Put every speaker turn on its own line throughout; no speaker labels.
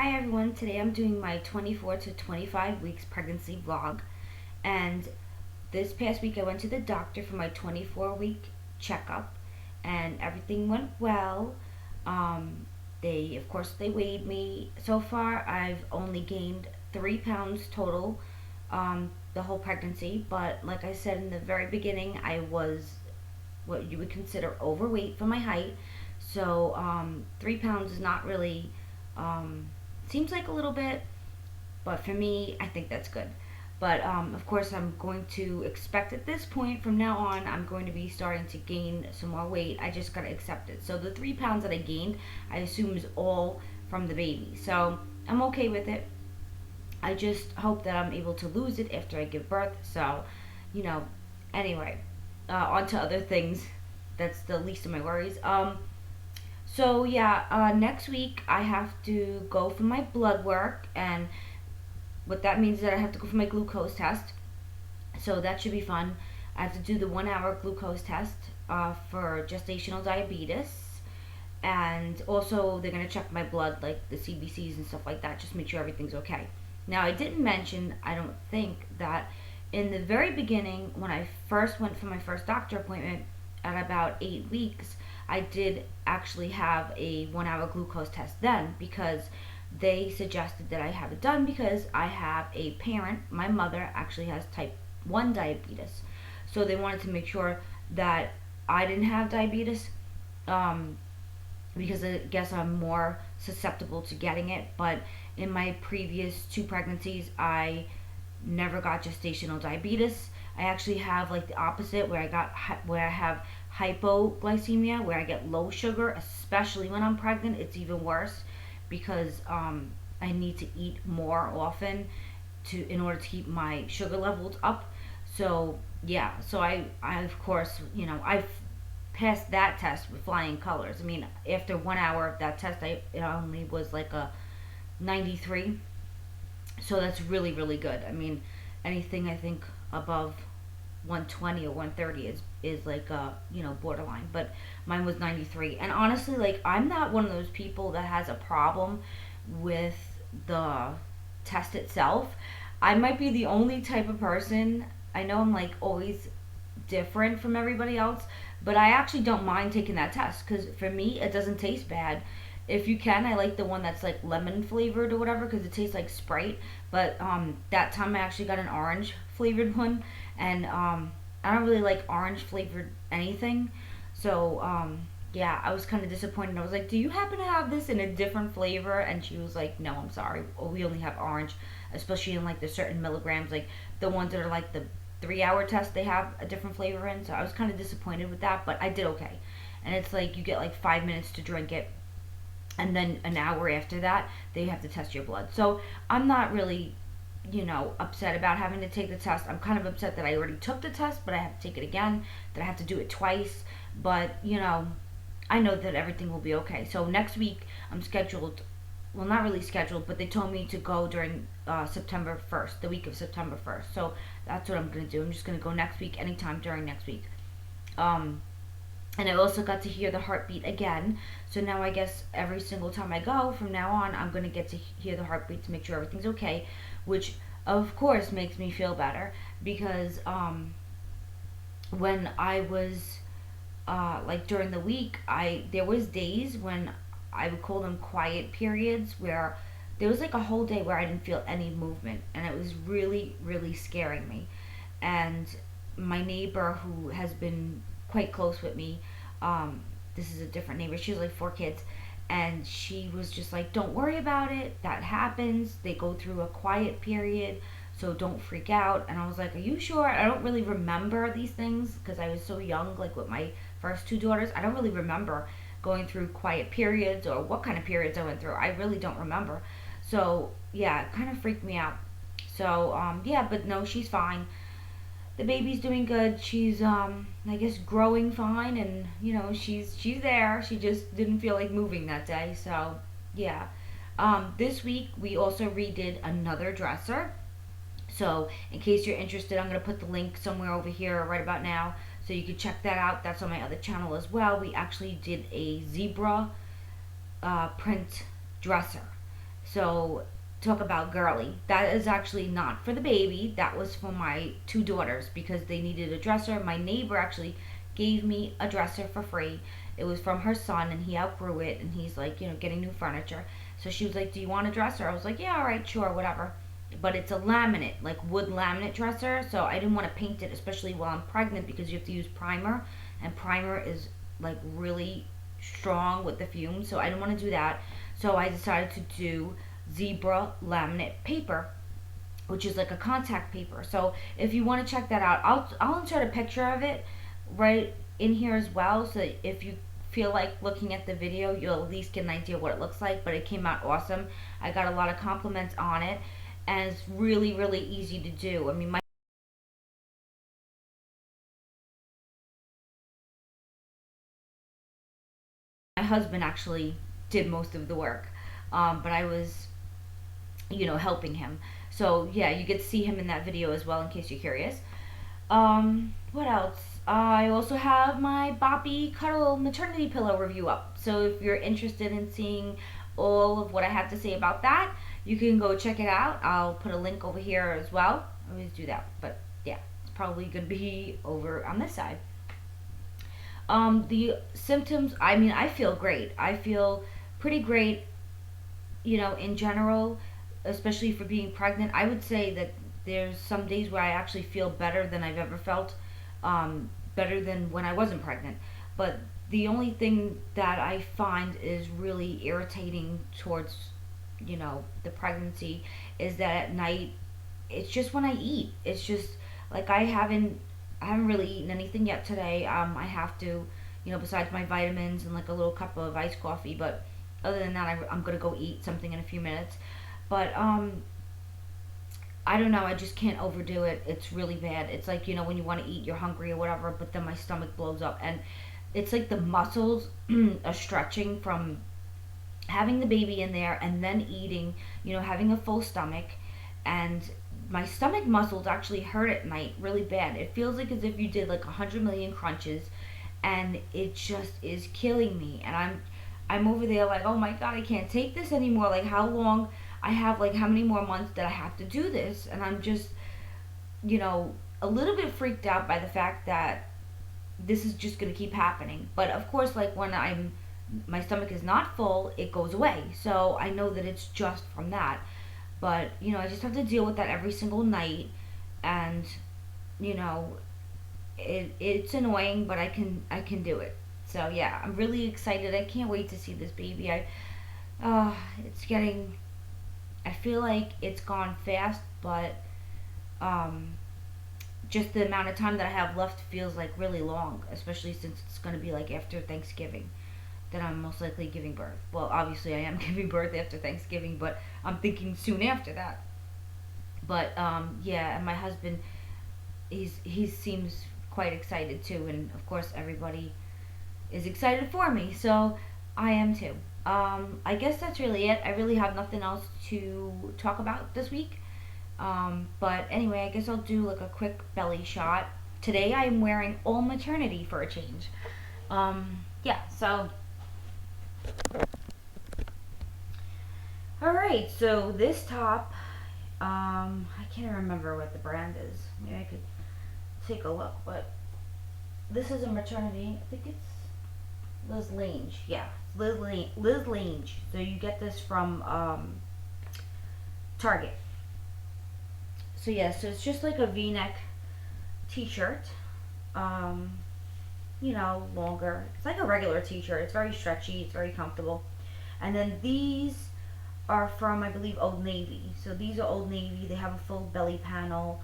Hi everyone, today I'm doing my 24 to 25 weeks pregnancy vlog, and this past week I went to the doctor for my 24-week checkup and everything went well. Um, of course they weighed me. So far I've only gained 3 pounds total the whole pregnancy, but like I said in the very beginning, I was what you would consider overweight for my height. So 3 pounds is not really, um, seems like a little bit, but for me, I think that's good. But of course, I'm going to expect at this point from now on, I'm going to be starting to gain some more weight. I just gotta accept it. So the 3 pounds that I gained, I assume is all from the baby. So I'm okay with it. I just hope that I'm able to lose it after I give birth. So, you know, anyway, on to other things. That's the least of my worries. So yeah, next week I have to go for my blood work, and what that means is that I have to go for my glucose test. So that should be fun. I have to do the 1 hour glucose test for gestational diabetes, and also they're gonna check my blood, like the CBCs and stuff like that, just make sure everything's okay. Now I didn't mention, I don't think, that in the very beginning when I first went for my first doctor appointment at about 8 weeks, I did actually have a 1 hour glucose test then, because they suggested that I have it done because I have a parent, my mother actually has type 1 diabetes. So they wanted to make sure that I didn't have diabetes, um, because I guess I'm more susceptible to getting it. But in my previous two pregnancies, I never got gestational diabetes. I actually have like the opposite, where I have hypoglycemia, where I get low sugar, especially when I'm pregnant. It's even worse because I need to eat more often in order to keep my sugar levels up. So yeah, so I of course, I've passed that test with flying colors. I mean, after 1 hour of that test, it only was like a 93. So that's really, really good. I mean, anything I think above 120 or 130 is like borderline, but mine was 93. And honestly, like, I'm not one of those people that has a problem with the test itself. I might be the only type of person. I know I'm like always different from everybody else, but I actually don't mind taking that test because for me it doesn't taste bad. If you can, I like the one that's like lemon flavored or whatever because it tastes like Sprite. But that time I actually got an orange flavored one, and I don't really like orange flavored anything. So yeah, I was kind of disappointed. I was like, "Do you happen to have this in a different flavor?" And she was like, "No, I'm sorry. We only have orange, especially in like the certain milligrams, like the ones that are like the 3 hour test. They have a different flavor in." So I was kind of disappointed with that, but I did okay. And it's like you get like 5 minutes to drink it, and then an hour after that they have to test your blood. So I'm not really upset about having to take the test. I'm kind of upset that I already took the test, but I have to take it again, that I have to do it twice. But I know that everything will be okay. So next week I'm scheduled, well, not really scheduled, but they told me to go during September 1st, the week of September 1st. So that's what I'm going to do. I'm just going to go next week, anytime during next week. um, and I also got to hear the heartbeat again. So now I guess every single time I go from now on, I'm going to get to hear the heartbeat to make sure everything's okay, which of course makes me feel better because when I was like during the week, I there was days when I would call them quiet periods where there was like a whole day where I didn't feel any movement, and it was really, really scaring me. And my neighbor, who has been quite close with me, um, this is a different neighbor. She has like 4 kids, and she was just like, "Don't worry about it. That happens. They go through a quiet period, so don't freak out." And I was like, "Are you sure?" I don't really remember these things because I was so young. Like with my first two daughters, I don't really remember going through quiet periods or what kind of periods I went through. I really don't remember. So yeah, it kind of freaked me out. So yeah, but no, she's fine. The baby's doing good. She's I guess growing fine, and she's there. She just didn't feel like moving that day. So yeah. This week we also redid another dresser. So in case you're interested, I'm gonna put the link somewhere over here right about now, so you can check that out. That's on my other channel as well. We actually did a zebra print dresser. So talk about girly. That is actually not for the baby. That was for my two daughters because they needed a dresser. My neighbor actually gave me a dresser for free. It was from her son and he outgrew it and he's like, getting new furniture. So she was like, "Do you want a dresser?" I was like, "Yeah, all right, sure, whatever." But it's a laminate, like wood laminate dresser. So I didn't want to paint it, especially while I'm pregnant, because you have to use primer, and primer is like really strong with the fumes. So I didn't want to do that. So I decided to do zebra laminate paper, which is like a contact paper. So if you want to check that out, I'll insert a picture of it right in here as well. So that if you feel like looking at the video, you'll at least get an idea what it looks like. But it came out awesome. I got a lot of compliments on it, and it's really really easy to do. I mean, my husband actually did most of the work, but I was helping him. So yeah, you get to see him in that video as well in case you're curious. What else? I also have my Boppy Cuddle maternity pillow review up. So if you're interested in seeing all of what I have to say about that, you can go check it out. I'll put a link over here as well. I always do that, but yeah, it's probably gonna be over on this side. The symptoms, I mean, I feel great. I feel pretty great, in general, especially for being pregnant. I would say that there's some days where I actually feel better than I've ever felt, better than when I wasn't pregnant. But the only thing that I find is really irritating towards, the pregnancy is that at night, it's just when I eat. It's just like I haven't really eaten anything yet today. I have to, besides my vitamins and like a little cup of iced coffee. But other than that, I'm gonna go eat something in a few minutes. But I don't know. I just can't overdo it. It's really bad. It's like when you want to eat, you're hungry or whatever, but then my stomach blows up, and it's like the muscles are stretching from having the baby in there and then eating. Having a full stomach, and my stomach muscles actually hurt at night really bad. It feels like as if you did like 100 million crunches, and it just is killing me. And I'm over there like, oh my god, I can't take this anymore. Like, how long I have, like, how many more months that I have to do this? And I'm just, you know, a little bit freaked out by the fact that this is just gonna keep happening. But of course, like when my stomach is not full, it goes away. So I know that it's just from that. But I just have to deal with that every single night, and you know, it's annoying, but I can do it. So yeah, I'm really excited. I can't wait to see this baby. It's getting. I feel like it's gone fast, but um, just the amount of time that I have left feels like really long, especially since it's going to be like after Thanksgiving that I'm most likely giving birth. Well, obviously I am giving birth after Thanksgiving, but I'm thinking soon after that. But yeah, and my husband, he seems quite excited too, and of course everybody is excited for me, so I am too. I guess that's really it. I really have nothing else to talk about this week. But anyway, I guess I'll do like a quick belly shot. Today I'm wearing all maternity for a change. Yeah, so alright, so this top, I can't remember what the brand is. Maybe I could take a look, but this is a maternity. I think it's Liz Lange. Yeah, Liz Lange. So you get this from Target. So yeah, so it's just like a V-neck t-shirt. Um, longer. It's like a regular t-shirt. It's very stretchy. It's very comfortable. And then these are from, I believe, Old Navy. So these are Old Navy. They have a full belly panel.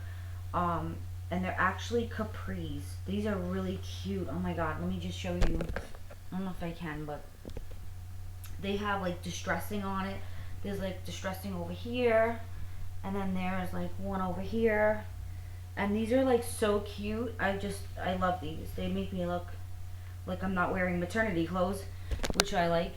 And they're actually capris. These are really cute. Oh my god, let me just show you. I don't know if I can, but they have like distressing on it. There's like distressing over here, and then there's like one over here. And these are like so cute. I love these. They make me look like I'm not wearing maternity clothes, which I like.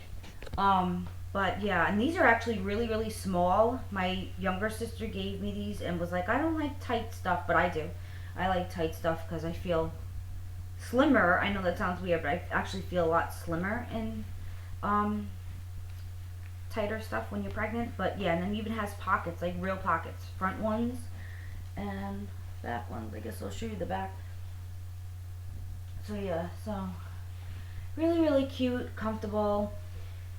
But yeah, and these are actually really, really small. My younger sister gave me these and was like, I don't like tight stuff, but I do. I like tight stuff because I feel slimmer. I know that sounds weird, but I actually feel a lot slimmer in um, tighter stuff when you're pregnant. But yeah, and then it even has pockets, like real pockets, front ones and back ones. I guess I'll show you the back. So yeah, so really, really cute, comfortable.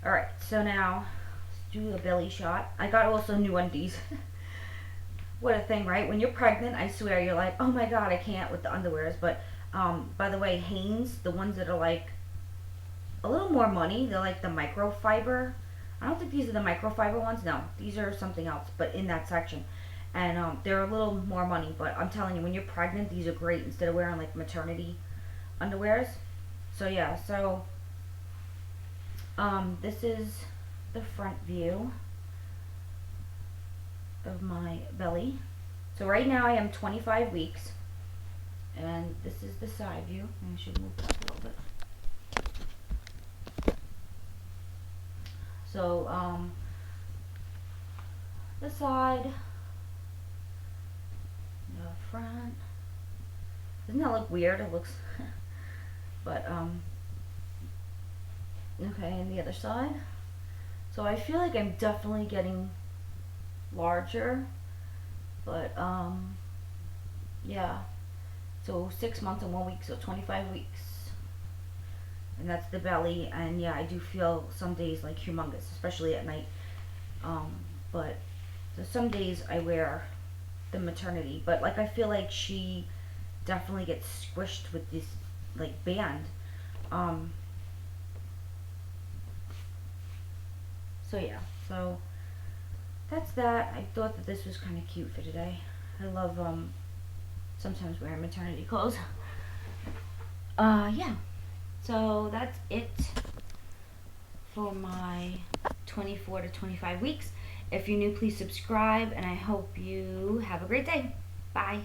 All right, so now let's do a belly shot. I got also new undies. What a thing, right? When you're pregnant, I swear you're like, oh my god, I can't with the underwears. But by the way, Hanes, the ones that are like a little more money, they're like the microfiber. I don't think these are the microfiber ones. No, these are something else, but in that section. And they're a little more money. But I'm telling you, when you're pregnant, these are great instead of wearing like maternity underwears. So yeah, so this is the front view of my belly. So right now I am 25 weeks, and this is the side view. I should move that a little bit. So the side, the front. Doesn't that look weird? It looks, but okay, and the other side. So I feel like I'm definitely getting larger, but yeah, so 6 months and 1 week, so 25 weeks, and that's the belly. And yeah, I do feel some days like humongous, especially at night. But so some days I wear the maternity, but like I feel like she definitely gets squished with this like band. So yeah, so that's that. I thought that this was kind of cute for today. I love sometimes wearing maternity clothes. Yeah. So that's it for my 24 to 25 weeks. If you're new, please subscribe, and I hope you have a great day. Bye.